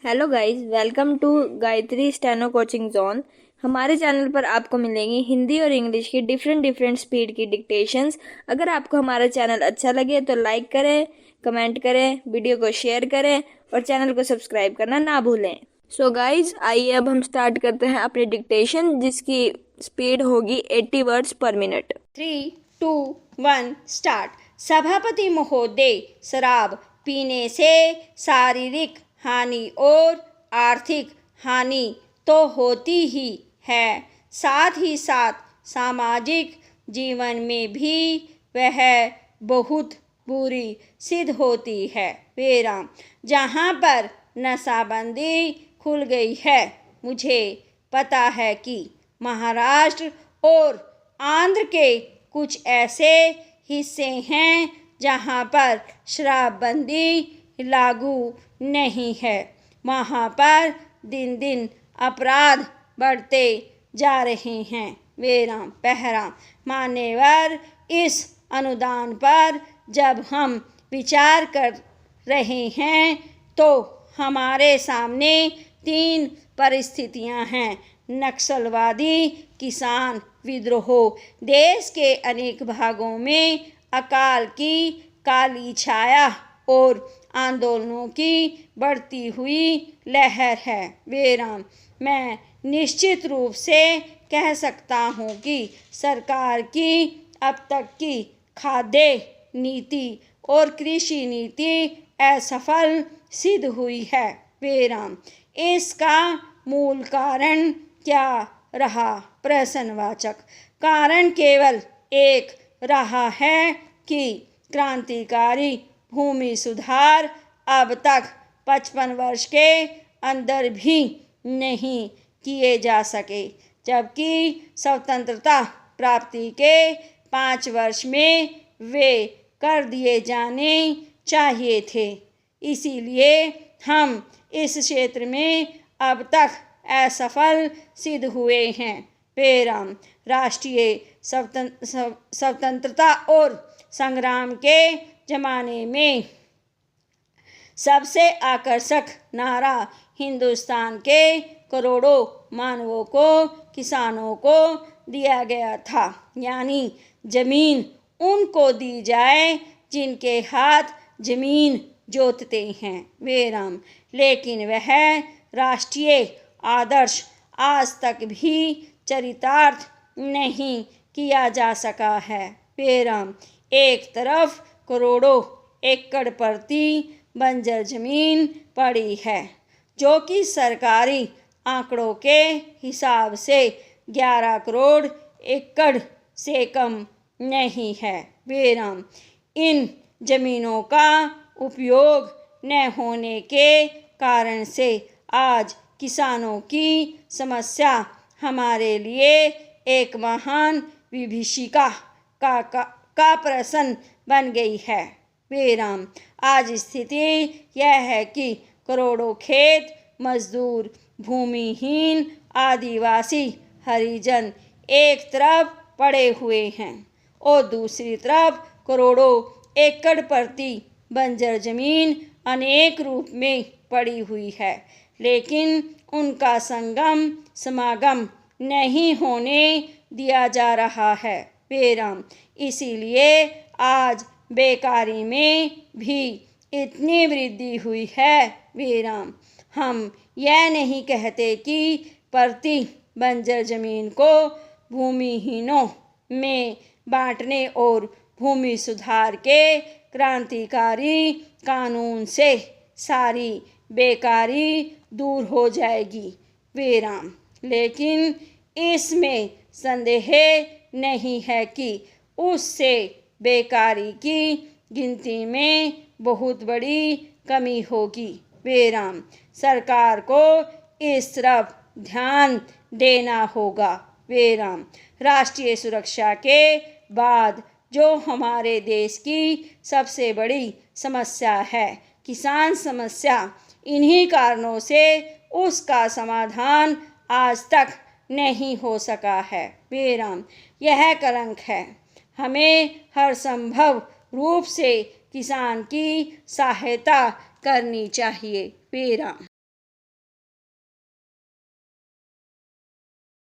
Hello guys, welcome to Gayatri steno coaching zone. हमारे channel पर आपको मिलेंगी हिंदी और इंग्लिश की डिफरेंट स्पीड की डिक्टेशंस। अगर आपको हमारा चैनल अच्छा लगे तो लाइक करें, कमेंट करें, वीडियो को शेयर करें और चैनल को सब्सक्राइब करना ना भूलें। सो गाइस, आइए अब हम स्टार्ट करते हैं अपनी डिक्टेशन, जिसकी स्पीड होगी 80 वर्ड्स पर मिनट। 3, 2, 1 स्टार्ट। सभापति महोदय, शराब पीने से शारीरिक हानि और आर्थिक हानि तो होती ही है, साथ ही साथ सामाजिक जीवन में भी वह बहुत बुरी सिद्ध होती है। विराम। जहाँ पर नशाबंदी खुल गई है, मुझे पता है कि महाराष्ट्र और आंध्र के कुछ ऐसे हिस्से हैं जहाँ पर शराबबंदी लागू नहीं है। वहाँ पर दिन दिन अपराध बढ़ते जा रहे हैं। विराम। पहरा। मान्यवर, इस अनुदान पर जब हम विचार कर रहे हैं तो हमारे सामने 3 परिस्थितियां हैं। नक्सलवादी किसान विद्रोह, देश के अनेक भागों में अकाल की काली छाया और आंदोलनों की बढ़ती हुई लहर है। विराम। मैं निश्चित रूप से कह सकता हूँ कि सरकार की अब तक की खाद्य नीति और कृषि नीति असफल सिद्ध हुई है। विराम। इसका मूल कारण क्या रहा? प्रश्नवाचक। कारण केवल एक रहा है कि क्रांतिकारी भूमि सुधार अब तक 55 वर्ष के अंदर भी नहीं किए जा सके, जबकि स्वतंत्रता प्राप्ति के 5 वर्ष में वे कर दिए जाने चाहिए थे। इसीलिए हम इस क्षेत्र में अब तक असफल सिद्ध हुए हैं। विराम। राष्ट्रीय स्वतंत्रता और संग्राम के जमाने में सबसे आकर्षक नारा हिंदुस्तान के करोड़ों मानवों को, किसानों को दिया गया था, यानी जमीन उनको दी जाए जिनके हाथ जमीन जोतते हैं। विराम। लेकिन वह राष्ट्रीय आदर्श आज तक भी चरितार्थ नहीं किया जा सका है। विराम। एक तरफ करोड़ों एकड़ प्रति बंजर जमीन पड़ी है, जो कि सरकारी आंकड़ों के हिसाब से 11 करोड़ एकड़ से कम नहीं है। विराम। इन जमीनों का उपयोग न होने के कारण से आज किसानों की समस्या हमारे लिए एक महान विभीषिका का प्रश्न बन गई है। विराम। आज स्थिति यह है कि करोड़ों खेत मजदूर, भूमिहीन आदिवासी, हरिजन एक तरफ पड़े हुए हैं और दूसरी तरफ करोड़ों एकड़ प्रति बंजर जमीन अनेक रूप में पड़ी हुई है, लेकिन उनका समागम नहीं होने दिया जा रहा है। विराम। इसीलिए आज बेकारी में भी इतनी वृद्धि हुई है। विराम। हम यह नहीं कहते कि प्रति बंजर जमीन को भूमिहीनों में बांटने और भूमि सुधार के क्रांतिकारी कानून से सारी बेकारी दूर हो जाएगी। विराम। लेकिन इसमें संदेह नहीं है कि उससे बेकारी की गिनती में बहुत बड़ी कमी होगी। विराम। सरकार को इस तरफ ध्यान देना होगा। विराम। राष्ट्रीय सुरक्षा के बाद जो हमारे देश की सबसे बड़ी समस्या है, किसान समस्या, इन्हीं कारणों से उसका समाधान आज तक नहीं हो सका है। विराम। यह कलंक है। हमें हर संभव रूप से किसान की सहायता करनी चाहिए। विराम।